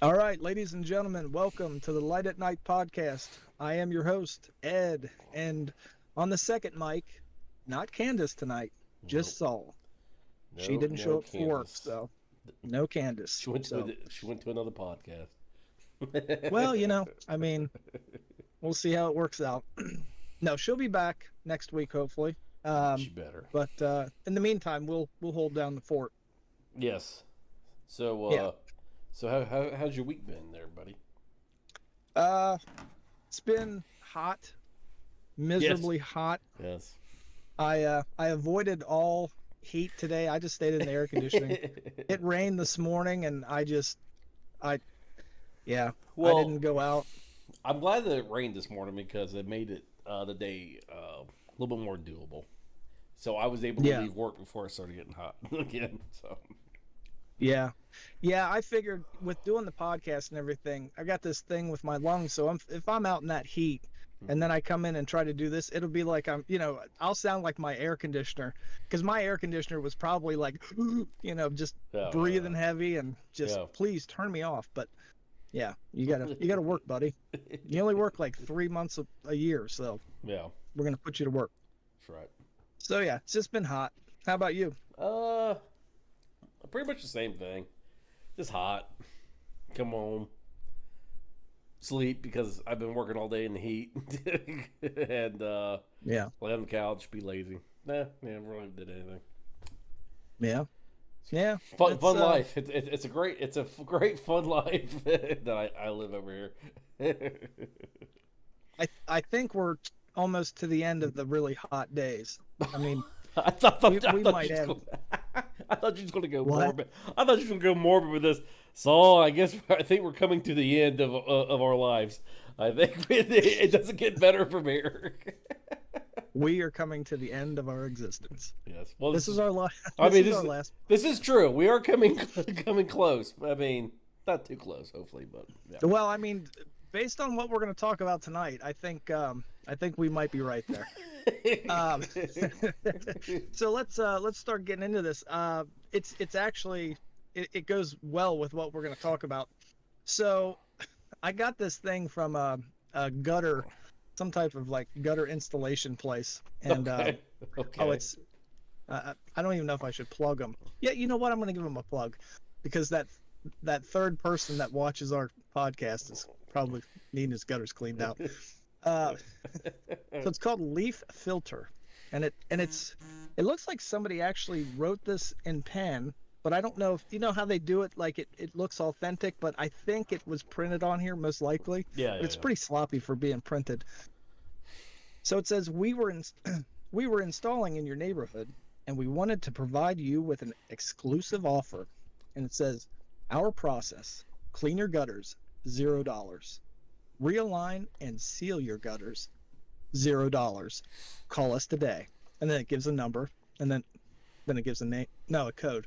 All right, ladies and gentlemen, welcome to the Light at Night podcast. I am your host, Ed, and on the second mic, not Candice tonight, Nope. just Saul. She No, didn't show no, up for work, Candace. so no Candice. She went to So, she went to another podcast. well, I mean, we'll see how it works out. No, she'll be back next week, hopefully. She better. But in the meantime, we'll hold down the fort. Yes. So Yeah. how's your week been there, buddy? Uh, it's been hot, Yes. miserably hot. Yes. I avoided all heat today. I just stayed in the air conditioning. It rained this morning, and I yeah, I Well, didn't go out. I'm glad that it rained this morning because it made it the day a little bit more doable. So I was able to Yeah, leave work before it started getting hot again. So yeah, yeah. I figured with doing the podcast and everything, I got this thing with my lungs. So if I'm out in that heat, and then I come in and try to do this, it'll be like I'll sound like my air conditioner, because my air conditioner was probably like, just yeah, breathing heavy and just yeah, please turn me off. But yeah, you gotta work, buddy. You only work like 3 months a year, so yeah. we're gonna put you to work. That's right. So yeah, it's just been hot. How about you? Uh, Pretty much the same thing. Just hot. Come home, sleep because I've been working all day in the heat, and Yeah, lay on the couch, be lazy. Nah, never really did anything. yeah, yeah. Fun It's life. It's a great fun life that I live over here. I think we're almost to the end of the really hot days. I mean, I we thought might you was have gonna, I thought you was going to go what? morbid. I thought you was going to go morbid with this. So I think we're coming to the end of our lives. I think it doesn't get better from here. We are coming to the end of our existence. Yes. Well, This is our last. I This mean, is our last. this is true. We are coming close. I mean, not too close, hopefully, but yeah. Well, I mean, based on what we're going to talk about tonight, I think we might be right there. Um, so let's start getting into this. It's actually it goes well with what we're going to talk about. So I got this thing from a gutter, some type of like gutter installation place, and Okay. oh, Okay. I don't even know if I should plug them. Yeah, you know what? I'm going to give them a plug, because that third person that watches our podcast is probably needing his gutters cleaned out. Uh, so it's called Leaf Filter, and it looks like somebody actually wrote this in pen, but I don't know if you know how they do it. Like it looks authentic, but I think it was printed on here most likely. Yeah, But yeah, it's yeah. pretty sloppy for being printed. So it says we were installing in your neighborhood, and we wanted to provide you with an exclusive offer. And it says, our process: clean your gutters, $0. Realign and seal your gutters, $0. Call us today. And then it gives a number, and then it gives a name, no, a code.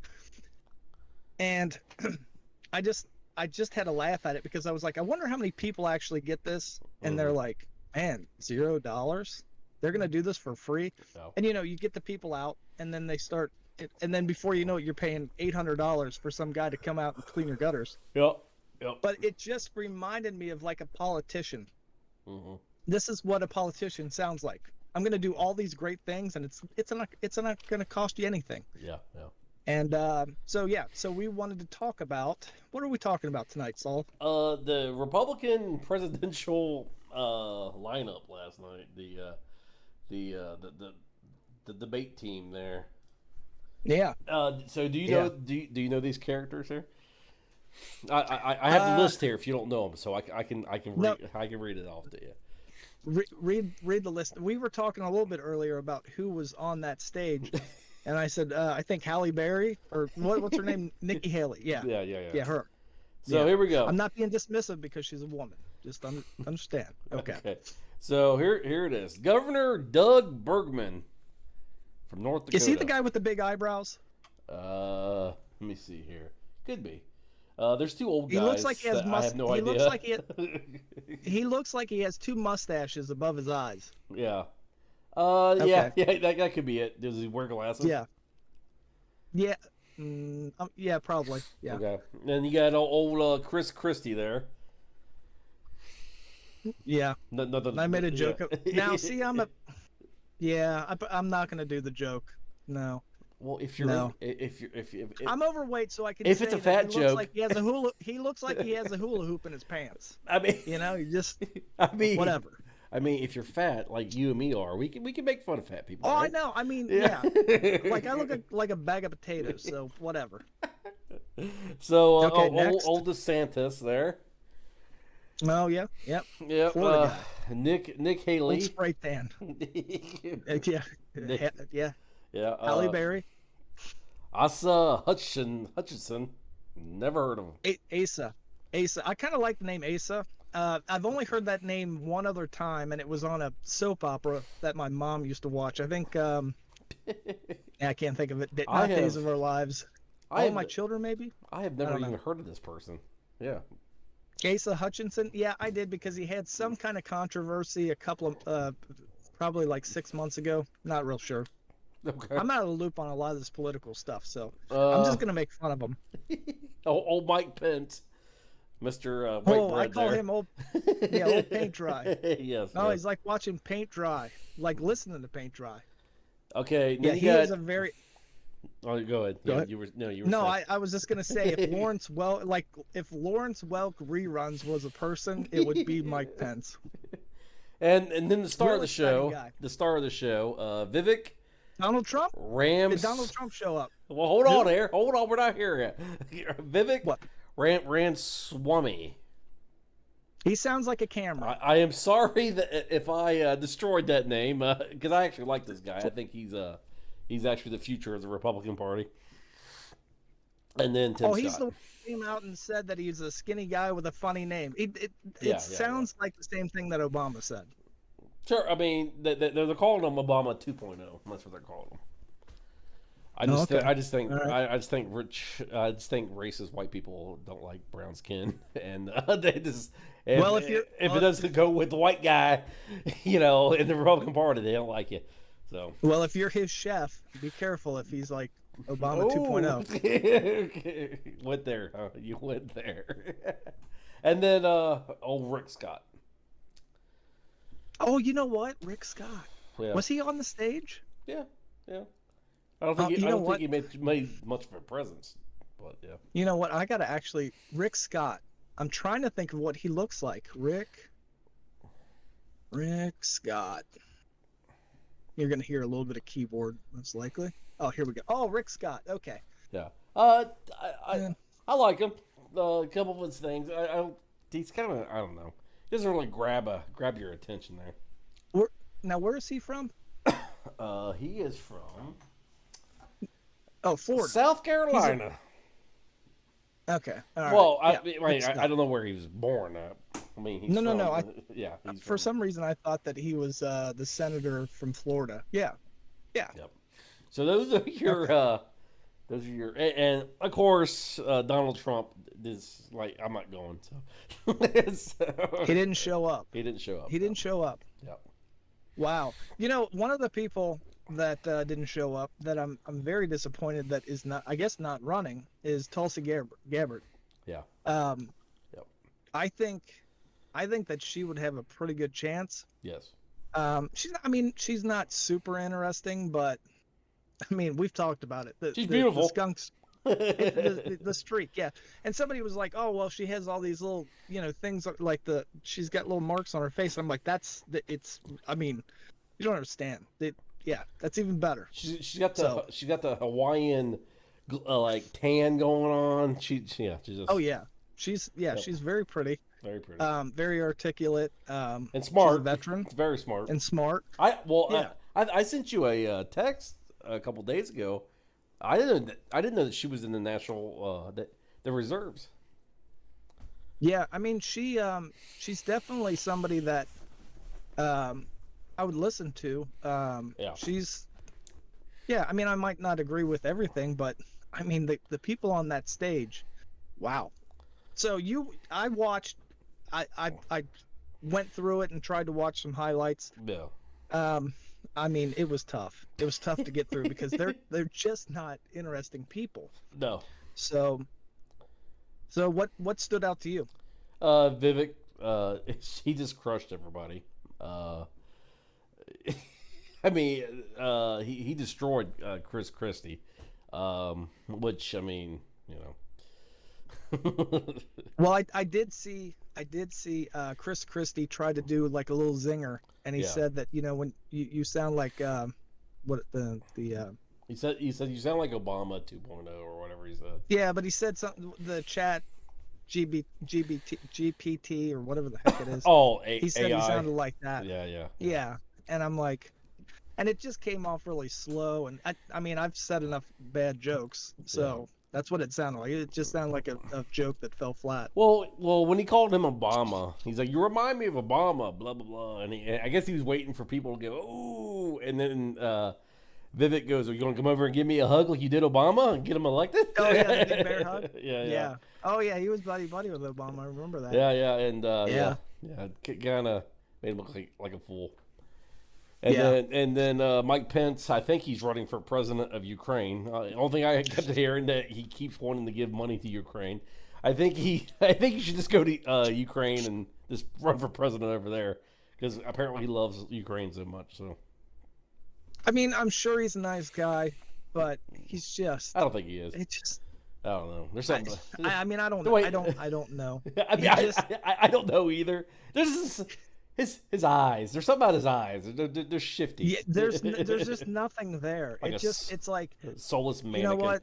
And I just I just had to laugh at it, because I was like, I wonder how many people actually get this, and they're Hmm. like, man, $0? They're gonna do this for free? No. And you get the people out, and then they start, and then before you know it, you're paying $800 for some guy to come out and clean your gutters. Yep. Yep. But it just reminded me of like a politician. Hmm. This is what a politician sounds like. I'm going to do all these great things, and it's not going to cost you anything. Yeah. Yeah. And so we wanted to talk about, what are we talking about tonight, Saul? The Republican presidential lineup last night. The debate team there. Yeah. So do you Yeah. know do you know these characters here? I have the Uh, list here if you don't know them, so no, I can read it off to you. read the list. We were talking a little bit earlier about who was on that stage, and I said I think Halle Berry, or what's her name, Nikki Haley. Yeah, Yeah, yeah, yeah. yeah, her. So Yeah, here we go. I'm not being dismissive because she's a woman. Just understand. Okay. Okay. So here it is. Governor Doug Bergman from North Is he the Dakota. guy with the big eyebrows? Let me see here. Could be. There's two old He looks guys like he has that I have no he idea. looks like he looks like he has two mustaches above his eyes. Yeah. Okay. Yeah. That could be it. Does he wear glasses? Yeah. Yeah. Yeah, probably. Yeah. Okay. And you got old Chris Christie there. Yeah. No, And I made a joke. yeah. Now, see, I'm not gonna do the joke. No. Well, if you're No. if I'm overweight, so I can if it's say a that fat joke, he looks like he has a hula hoop in his pants. I mean, You just I mean, whatever. I mean, if you're fat like you and me are, we can make fun of fat people. Oh, right? I know. I mean, Yeah. like I look like a bag of potatoes, so whatever. So Okay, next. old DeSantis there. Oh yeah, yep. Yep. Florida guy. Nick Haley. Old spray tan. Yeah, Nick, yeah. yeah. Halle Berry. Asa Hutchinson. Never heard of him. Asa. I kind of like the name Asa. I've only heard that name one other time, and it was on a soap opera that my mom used to watch. I think, I can't think of it. Not Days of Our Lives. All My Children, maybe? I have never even heard of this person. Yeah. Asa Hutchinson? Yeah, I did, because he had some kind of controversy a couple of, probably like 6 months ago. Not real sure. Okay. I'm out of the loop on a lot of this political stuff, so I'm just going to make fun of him. Old Mike Pence. Mr. White Bread I call there. him old paint dry. Yes. Oh, he's like watching paint dry, like listening to paint dry. Okay. Yeah, he is a very. Oh, go ahead. Go ahead. You were No, I was just gonna say if Lawrence Welk reruns was a person, it would be Mike Pence. And then the star Real of the show, Vivek. Donald Trump? Rams. Did Donald Trump show up? Well, hold on here. Hold on, we're not here yet. Vivek. What? Ranswamy. He sounds like a camera. I am sorry that if I destroyed that name, because I actually like this guy. I think he's actually the future of the Republican Party. And then Tim Scott. He's the one who came out and said that he's a skinny guy with a funny name. It sounds like the same thing that Obama said. Sure, I mean they're calling him Obama 2.0. That's what they're calling him. I just think racist white people don't like brown skin, and they just if it doesn't go with the white guy, in the Republican Party, they don't like it. So if you're his chef, be careful if he's like Obama 2.0. Went there, huh? You went there. And then old Rick Scott. Oh, you know what? Rick Scott. Yeah. Was he on the stage? Yeah. I don't think he made much of a presence, but yeah. You know what? I gotta actually Rick Scott. I'm trying to think of what he looks like. Rick Scott. You're gonna hear a little bit of keyboard, most likely. Oh, here we go. Oh, Rick Scott. Okay. Yeah. I like him. A couple of his things. He's kind of, I don't know. He doesn't really grab your attention there. Where is he from? He is from. Oh, Florida. South Carolina. Okay. All well, right. I don't know where he was born. I mean, he's no. For some reason, I thought that he was the senator from Florida. Yeah. Yep. So those are your, and of course, Donald Trump is like, I'm not going. So he didn't show up. He didn't show up. Yep. Wow. One of the people that didn't show up that I'm very disappointed that is not running is Tulsi Gabbard. Yeah. Yep. I think that she would have a pretty good chance. Yes. She's not super interesting, but we've talked about it. She's beautiful. The skunks. the streak, yeah. And somebody was like, "Oh, well, she has all these little, things like she's got little marks on her face." I'm like, you don't understand. That's even better. She's got the Hawaiian like tan going on. She's just. Oh yeah, she's very pretty. Very pretty. Very articulate. And smart. She's a veteran. Very smart. And smart. I sent you a text a couple days ago. I didn't know that she was in the national the reserves. Yeah, she's definitely somebody that I would listen to. I might not agree with everything, but the people on that stage, wow. So I went through it and tried to watch some highlights. Yeah. I mean, it was tough. It was tough to get through because they're just not interesting people. No. So what stood out to you? Vivek, he just crushed everybody. Uh, I mean, he destroyed Chris Christie, which I mean, you know. Well, I did see Chris Christie try to do like a little zinger, and he Yeah. said that when you sound like what the He said you sound like Obama 2.0 or whatever he said. yeah, but he said something the chat GPT or whatever the heck it is. Oh, He said he AI. sounded like that. Yeah, yeah. Yeah, and I'm like, and it just came off really slow. And I mean, I've said enough bad jokes, so that's what it sounded like. It just sounded like a joke that fell flat. Well, when he called him Obama, he's like, "You remind me of Obama," blah blah blah, and I guess he was waiting for people to go, "Ooh," and then Vivek goes, "Are you going to come over and give me a hug like you did Obama and get him elected?" Oh yeah, the big bear hug. Yeah. Yeah. Oh yeah, he was buddy with Obama. I remember that. Yeah, and Yeah. kind of made him look like a fool. And Yeah. then Mike Pence, I think he's running for president of Ukraine. The only thing I kept hearing that he keeps wanting to give money to Ukraine. I think he should just go to Ukraine and just run for president over there because apparently he loves Ukraine so much. So I mean, I'm sure he's a nice guy, but he's just. I don't think he is. It just. I don't know. There's I, something. I mean, I don't. Wait. I don't know. I mean, I don't know either. There's his eyes. There's something about his eyes. They're shifty. Yeah, there's just nothing there. Like It's like soulless mannequin. you know what?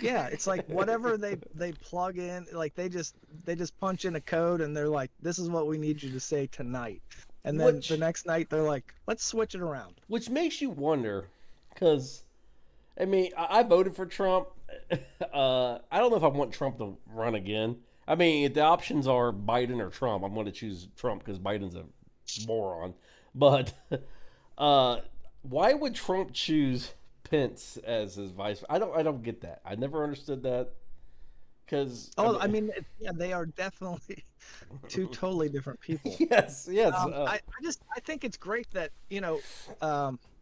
Yeah, it's like whatever they plug in, like they just punch in a code and they're like, this is what we need you to say tonight, and then the next night they're like, let's switch it around. Which makes you wonder, because I mean, I voted for Trump. I don't know if I want Trump to run again. I mean, if the options are Biden or Trump, I'm going to choose Trump because Biden's a moron. But why would Trump choose Pence as his vice? I don't get that. I never understood that. Because I mean, yeah, they are definitely two totally different people. Yes. I think it's great that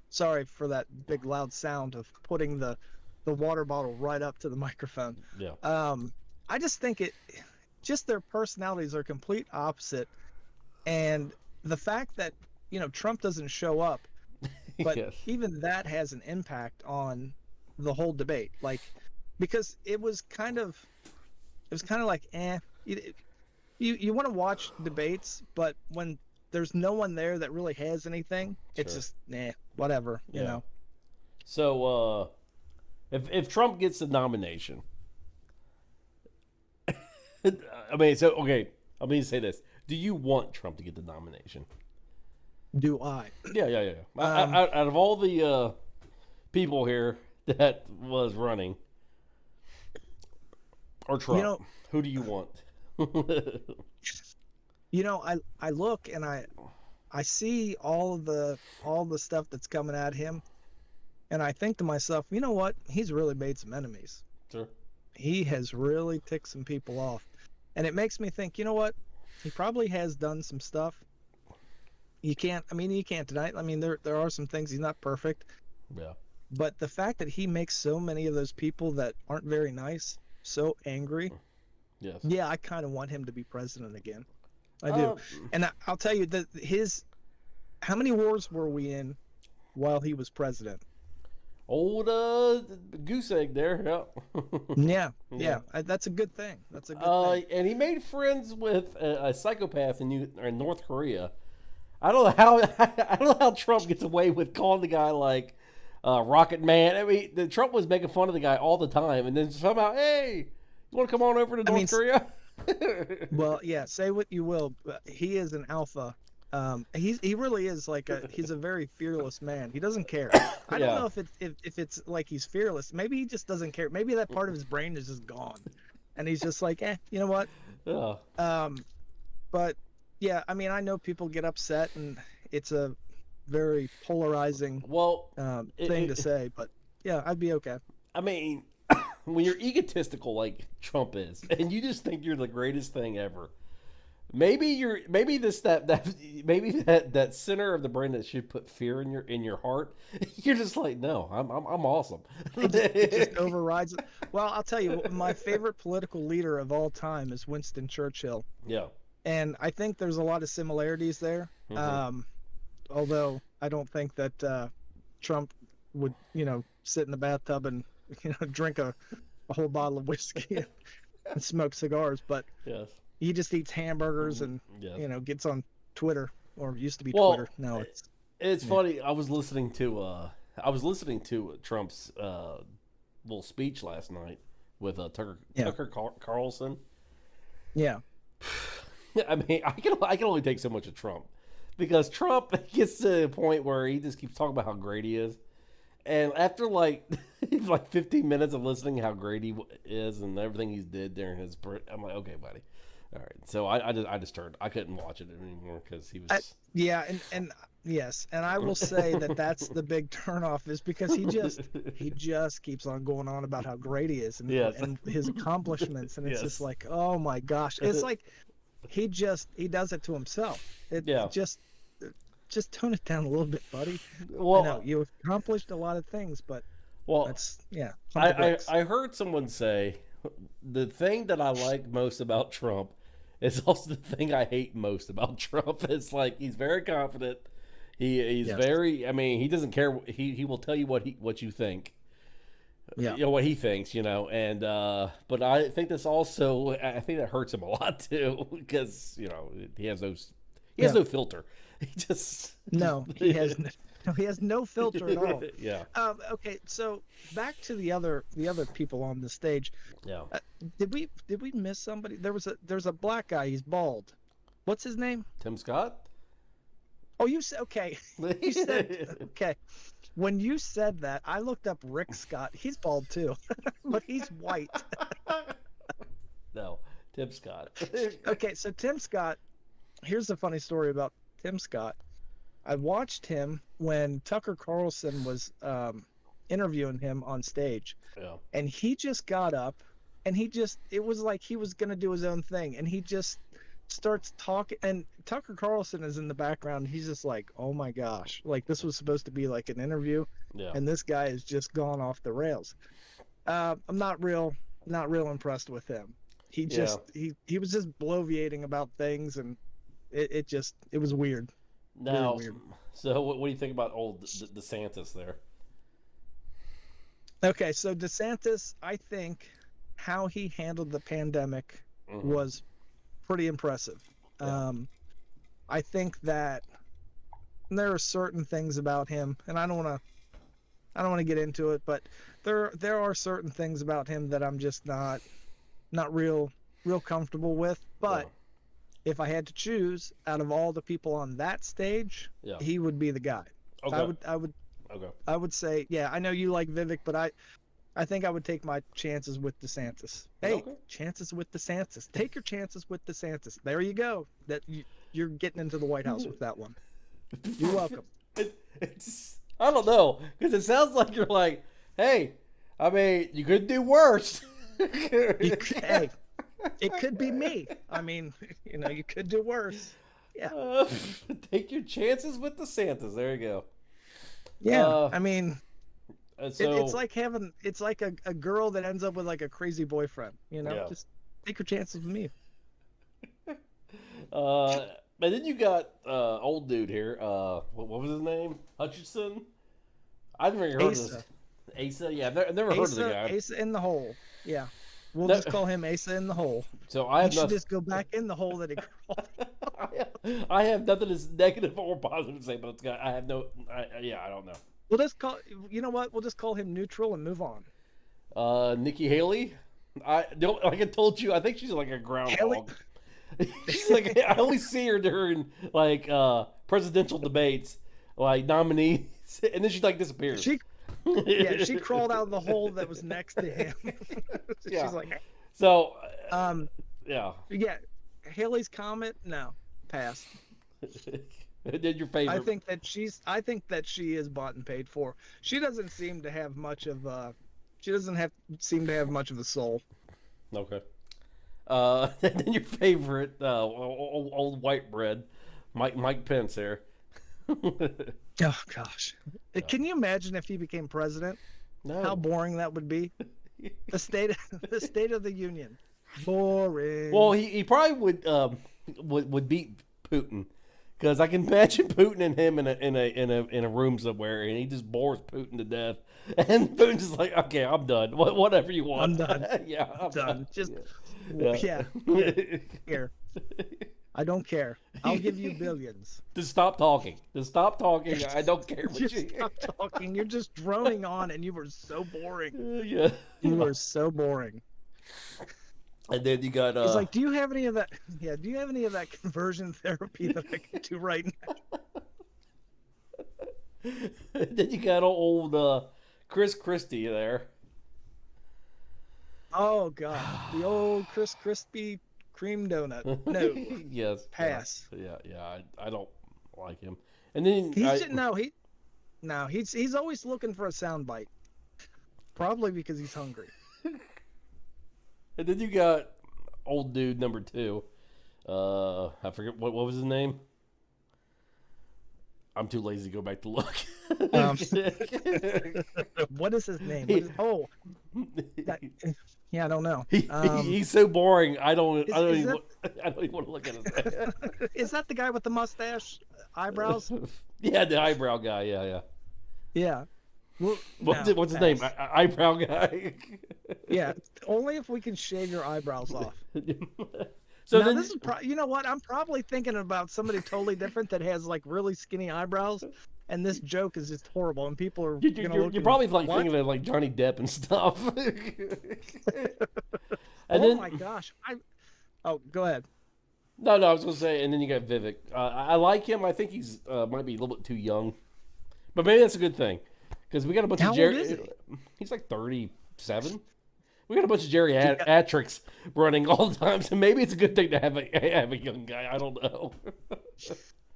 sorry for that big loud sound of putting the water bottle right up to the microphone. Yeah. I just think just their personalities are complete opposite, and the fact that Trump doesn't show up, but Yes. even that has an impact on the whole debate. Like, because it was kind of like you want to watch debates, but when there's no one there that really has anything, it's just whatever, you know. So if Trump gets the nomination, I mean, so okay, let me say this: do you want Trump to get the nomination? Do I? Yeah. Out of all the people here that was running, or Trump, who do you want? I look and I see all the stuff that's coming at him, and I think to myself, you know what? He's really made some enemies. Sure. He has really ticked some people off, and it makes me think, you know what? He probably has done some stuff. You can't deny it. I mean, there are some things. He's not perfect. Yeah. But the fact that he makes so many of those people that aren't very nice so angry. Yes. Yeah, I kind of want him to be president again. I do. And I'll tell you that how many wars were we in while he was president? Old goose egg there. Yeah. Yeah. That's a good thing. That's a good thing. And he made friends with a psychopath in North Korea. I don't know how Trump gets away with calling the guy like Rocket Man. I mean, Trump was making fun of the guy all the time, and then somehow, hey, you want to come on over to North Korea? Well, yeah. Say what you will, but he is an alpha. He really is he's a very fearless man. He doesn't care. I don't know if it's like he's fearless. Maybe he just doesn't care. Maybe that part of his brain is just gone, and he's just like, you know what? Yeah. But yeah, I mean, I know people get upset, and it's a very polarizing thing to say. But yeah, I'd be okay. I mean, when you're egotistical like Trump is, and you just think you're the greatest thing ever, maybe this that maybe that center of the brain that should put fear in your heart. You're just like, no, I'm awesome. It just overrides it. Well, I'll tell you, my favorite political leader of all time is Winston Churchill, Yeah. and I think there's a lot of similarities there. Hmm. Although I don't think that Trump would, sit in the bathtub and drink a whole bottle of whiskey and smoke cigars, but Yes. he just eats hamburgers and Yes. gets on Twitter, or used to be Well, Twitter. Now it's it's yeah. funny. I was listening to Trump's little speech last night with Yeah. Carlson. Yeah. I mean, I can only take so much of Trump because Trump gets to the point where he just keeps talking about how great he is, and after like 15 minutes of listening how great he is and everything he's did during his, I'm like, okay, buddy, all right. So I just turned. I couldn't watch it anymore because he was. Yeah, and yes, and I will say that that's the big turnoff, is because he just keeps on going on about how great he is, Yes. and his accomplishments, and it's Yes. just like, oh my gosh, it's like he does it to himself. It Yeah. just tone it down a little bit, buddy. I know Well, you've accomplished a lot of things, but well, that's pump the brakes. I heard someone say the thing that I like most about Trump is also the thing I hate most about Trump. It's like he's very confident. He's Yes. very. I mean, he doesn't care. He will tell you what you think. Yeah. What he thinks. And but I think this also. I think that hurts him a lot too because he has those. He has Yeah. no filter. He just No, he has he has no filter at all. Yeah. Okay, so back to the other people on the stage. Yeah. Did we miss somebody? There's a black guy. He's bald. What's his name? Tim Scott. Oh, you said okay. You said okay. When you said that, I looked up Rick Scott. He's bald too, but he's white. No, Tim Scott. Okay, so Tim Scott. Here's a funny story about Tim Scott. I watched him when Tucker Carlson was interviewing him on stage, Yeah. and he just got up, and it was like he was gonna do his own thing, and he just starts talking, and Tucker Carlson is in the background. He's just like, oh my gosh, like this was supposed to be like an interview, Yeah. and this guy has just gone off the rails. I'm not real impressed with him. He just he was just bloviating about things, and it was weird. Now, weird. so what do you think about old DeSantis there? Okay, so DeSantis, I think how he handled the pandemic was pretty impressive. Yeah. I think that there are certain things about him, and I don't want to get into it, but there are certain things about him that I'm just not real comfortable with. But if I had to choose out of all the people on that stage, Yeah. he would be the guy. Okay. Okay. I would say, yeah, I know you like Vivek, but I think I would take my chances with DeSantis. Hey, Okay. chances with DeSantis. Take your chances with DeSantis. There you go. You're getting into the White House with that one. You're welcome. I don't know, because it sounds like you're like, hey, I mean, you could do worse. Hey, it could be me. I mean, you could do worse. Yeah. Take your chances with DeSantis. There you go. Yeah. I mean, so it's like a girl that ends up with like a crazy boyfriend. Yeah. Just take your chances with me. and then you got old dude here. What was his name? Hutchinson. I've never heard of this. Asa. Yeah, I've never heard of the guy. Asa in the hole. Yeah. We'll just call him Asa in the hole. So I have should just go back in the hole that he crawled. I have nothing as negative or positive to say about this guy. I have no. I don't know. We'll just call. You know what? We'll just call him neutral and move on. Nikki Haley. I don't. Like I told you, I think she's like a groundhog. She's like, I only see her during like presidential debates, like nominees, and then she like disappears. She crawled out of the hole that was next to him. Yeah. She's like, so, yeah. Haley's Comet, no, pass. Did your favorite? I think that she is bought and paid for. She doesn't seem to have much of seem to have much of a soul. Okay. And then your favorite old white bread, Mike Pence here. Oh gosh, can you imagine if he became president? How No. boring that would be. The State of the Union. Boring. Well, he probably would beat Putin, because I can imagine Putin and him in a room somewhere, and he just bores Putin to death, and Putin's just like, okay, I'm done. Whatever you want. I'm done. Yeah, I'm Done. Just Yeah. here. I don't care. I'll give you billions. Just stop talking. Just stop talking. I don't care what Just you. stop talking. You're just droning on, and you were so boring. Yeah. You were so boring. And then you got. He's like, do you have any of that? Yeah. Do you have any of that conversion therapy that I can do right now? Then you got old Chris Christie there. Oh God, the old Chris Crispy cream donut. No. Yes. Pass. Yeah. I don't like him. And then he's always looking for a soundbite. Probably because he's hungry. And then you got old dude number 2. I forget what was his name. I'm too lazy to go back to look. What is his name? Yeah, I don't know. He's so boring. I don't even want to look at his name. Is that the guy with the mustache, eyebrows? Yeah, the eyebrow guy. Yeah. Yeah. Well, what's his name? Eyebrow guy. Yeah, only if we can shave your eyebrows off. So now, then, this is you know what? I'm probably thinking about somebody totally different that has like really skinny eyebrows, and this joke is just horrible, and people are you're probably like thinking of like Johnny Depp and stuff. And my gosh! Go ahead. No, I was gonna say, and then you got Vivek. I like him. I think he's might be a little bit too young, but maybe that's a good thing, because we got a bunch of How old is he? He's like 37. We got a bunch of geriatrics running all the time, so maybe it's a good thing to have a young guy. I don't know.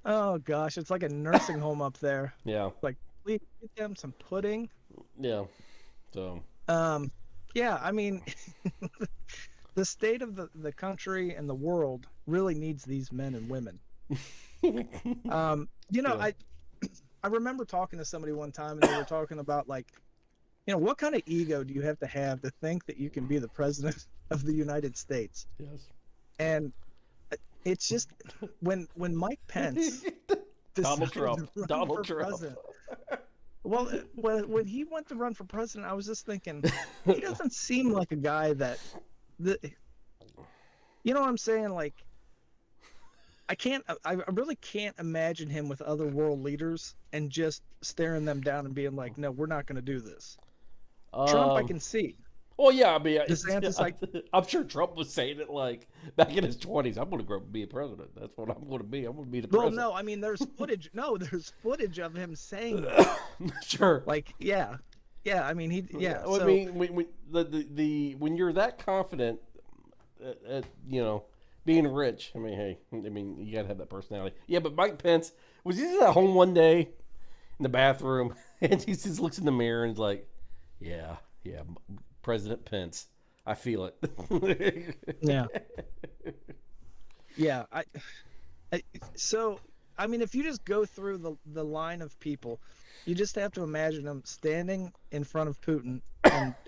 Oh gosh, it's like a nursing home up there. Yeah. Like, please get them some pudding. Yeah. So. Yeah, I mean, the state of the country and the world really needs these men and women. Yeah. I remember talking to somebody one time, and they were talking about like, what kind of ego do you have to think that you can be the president of the United States? Yes. And it's just when Mike Pence Donald decided Trump. to run for president. Well, when he went to run for president, I was just thinking, he doesn't seem like a guy that, you know what I'm saying? Like, I really can't imagine him with other world leaders and just staring them down and being like, no, we're not going to do this. Trump, I can see. Well, yeah, I mean, DeSantis, I'm sure Trump was saying it like back in his 20s. I'm going to grow up and be a president. That's what I'm going to be. I'm going to be the president. Well, no, I mean, there's footage. No, there's footage of him saying that. Sure. Like, yeah. I mean, Well, so, I mean, when you're that confident, being rich. I mean, hey, you got to have that personality. Yeah, but Mike Pence was just at home one day in the bathroom, and he just looks in the mirror and is like, yeah, President Pence. I feel it. Yeah. Yeah. So, I mean, if you just go through the line of people, you just have to imagine them standing in front of Putin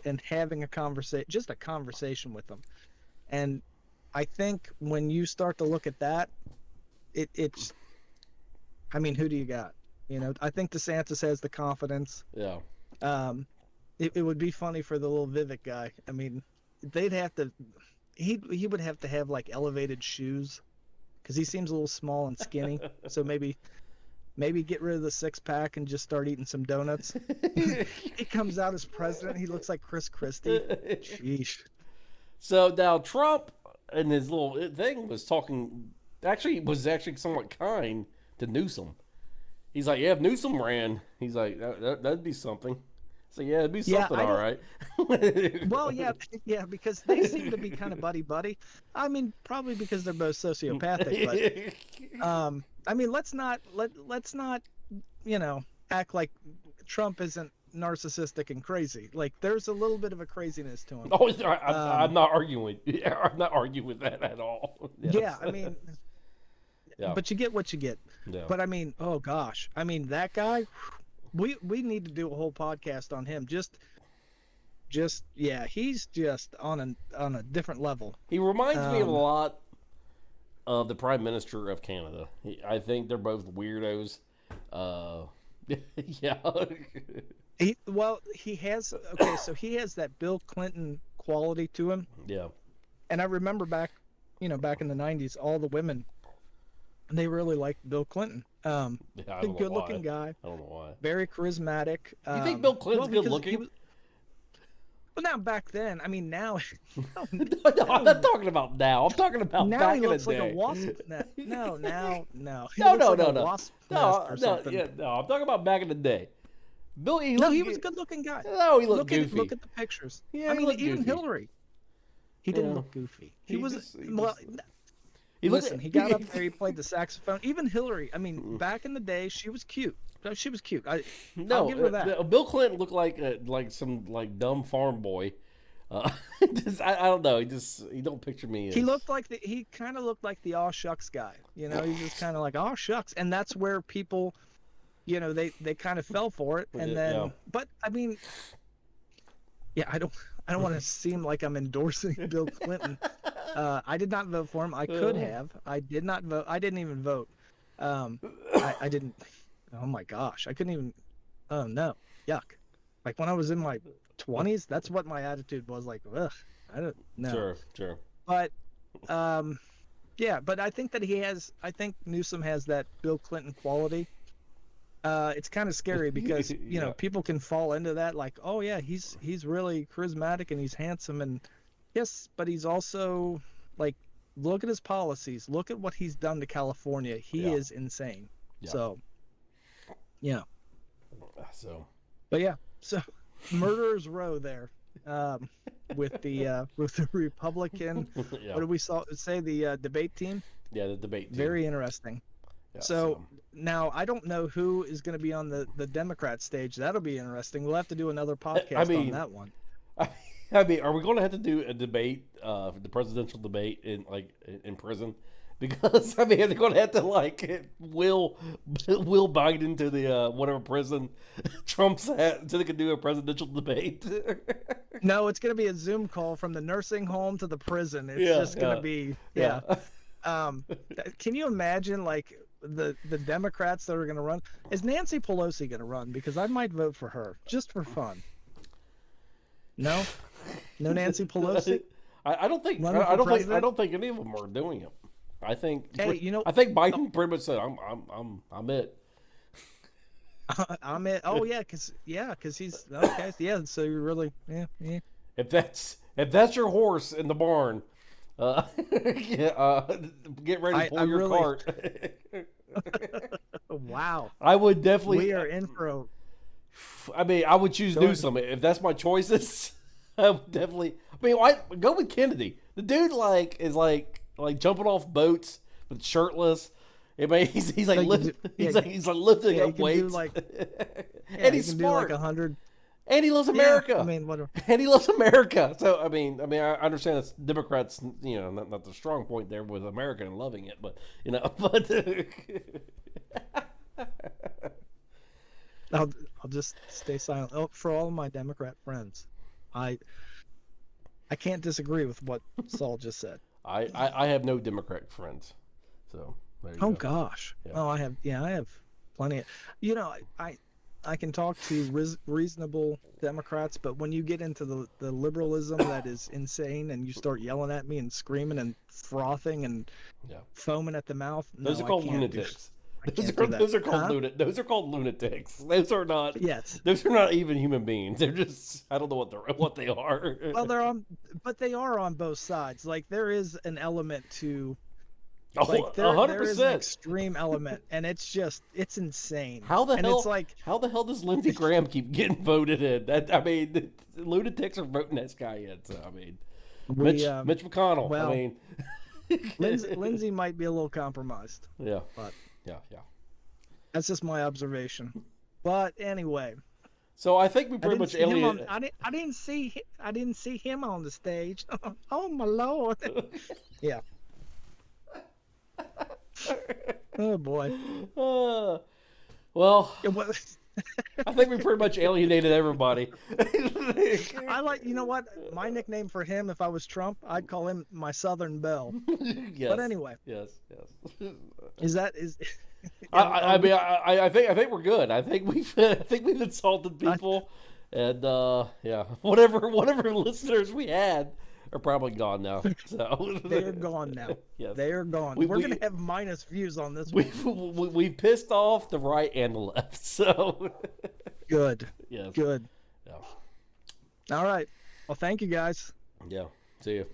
and having a conversation with them. And I think when you start to look at that, it's, I mean, who do you got? I think DeSantis has the confidence. Yeah. It would be funny for the little Vivek guy. I mean, they'd have to, he would have to have like elevated shoes, because he seems a little small and skinny. So maybe get rid of the 6-pack and just start eating some donuts. He comes out as president. He looks like Chris Christie. Sheesh. So now Trump and his little thing was actually somewhat kind to Newsom. He's like, yeah, if Newsom ran, he's like, that'd be something. So yeah, it'd be something, all right. Well, yeah, because they seem to be kind of buddy. I mean, probably because they're both sociopathic. But I mean, let's not act like Trump isn't narcissistic and crazy. Like there's a little bit of a craziness to him. Oh, I'm not arguing. Yeah, I'm not arguing with that at all. Yes. Yeah, I mean, Yeah. but you get what you get. Yeah. But I mean, oh gosh, I mean that guy. We need to do a whole podcast on him. Just yeah, he's just on a different level. He reminds me a lot of the Prime Minister of Canada. I think they're both weirdos. Yeah. He has so he has that Bill Clinton quality to him. Yeah. And I remember back in the 90s, all the women, they really liked Bill Clinton. Yeah, I don't know good-looking why. guy. I don't know why. Very charismatic. You think Bill Clinton's good-looking? Well, now back then, I mean, now. No, I'm not talking about now. I'm talking about now back he in looks the like day. a wasp. No. He No, looks no, like no, a no. wasp No, nest or no, something. yeah, no. I'm talking about back in the day. Bill, he was a good-looking guy. No, he looked goofy. Look at the pictures. Yeah, I mean, looked even goofy. Hillary. He didn't look goofy. He He got up there. He played the saxophone. Even Hillary. I mean, back in the day, she was cute. She was cute. I'll give her that. Bill Clinton looked like some dumb farm boy. I don't know. He don't picture me. He kind of looked like the aw shucks guy. You know, he's just kind of like aw shucks, and that's where people, you know, they kind of fell for it. And then, but I mean, yeah, I don't want to seem like I'm endorsing Bill Clinton. I did not vote for him. I could have. I did not vote. I didn't even vote. I didn't. Oh my gosh, I couldn't even. Oh no, yuck! Like when I was in my 20s, that's what my attitude was like. Ugh, I don't know. Sure. But, yeah, but I think that I think Newsom has that Bill Clinton quality. It's kind of scary because you know people can fall into that, like, oh yeah, he's really charismatic and he's handsome, and yes, but he's also like, look at his policies, look at what he's done to California. He is insane. Yeah. So, yeah. But yeah, so murderer's row there, with the Republican. Yeah. What did we say? The debate team. Yeah, the debate team. Very interesting. Yeah, so now I don't know who is going to be on the Democrat stage. That'll be interesting. We'll have to do another podcast on that one. I mean, are we going to have to do a debate, the presidential debate in prison? Because I mean, they're going to have to will Biden to the whatever prison Trump's at, so they can do a presidential debate. No, it's going to be a Zoom call from the nursing home to the prison. It's just going to be Can you imagine the Democrats that are going to run? Is Nancy Pelosi going to run? Because I might vote for her just for fun. No Nancy Pelosi. I don't think any of them are doing it. I think I think Biden pretty much said I'm it. I'm it. Oh yeah, because he's okay. Yeah, so you're really yeah. If that's your horse in the barn, get ready to pull your cart. Wow. I would definitely. We are in for a. I mean, I would choose Newsom if that's my choices. I would definitely. I mean, I go with Kennedy. The dude is jumping off boats with shirtless. I mean, he's lifting up weights. And he's smart. 100. And he loves America. Yeah, I mean, whatever. And he loves America. So I mean, I understand it's Democrats. You know, not the strong point there with America and loving it, but you know, I'll just stay silent. Oh, for all of my Democrat friends, I can't disagree with what Saul just said. I have no Democrat friends, so there you go. Gosh. Yeah. Oh, I have plenty of. You know, I can talk to reasonable Democrats, but when you get into the liberalism that is insane and you start yelling at me and screaming and frothing and foaming at the mouth, those are called lunatics. Those are called lunatics. Those are not. Yes. Those are not even human beings. They're just. I don't know what they are. Well, they are on both sides. Like there is an element to. Like 100%. There is an extreme element, and it's insane. How the hell? It's like, how the hell does Lindsey Graham keep getting voted in? The lunatics are voting that guy in. So I mean, Mitch McConnell. Well, I mean, Lindsey might be a little compromised. Yeah. But yeah. that's just my observation. But anyway, So I think we pretty much alienated. I didn't see him on the stage. Oh my lord. Yeah. Oh boy. Well, It was, I think we pretty much alienated everybody. I like, you know what? My nickname for him, if I was Trump, I'd call him my Southern Belle. Yes. But anyway, Yes. is I mean, I think we're good. I think we've insulted people, and yeah, whatever listeners we had are probably gone now. So they're gone now. Yes. They are gone. We're gonna have minus views on this one. We pissed off the right and the left. So Good. yes. Good. Yeah. All right. Well, thank you guys. Yeah. See you.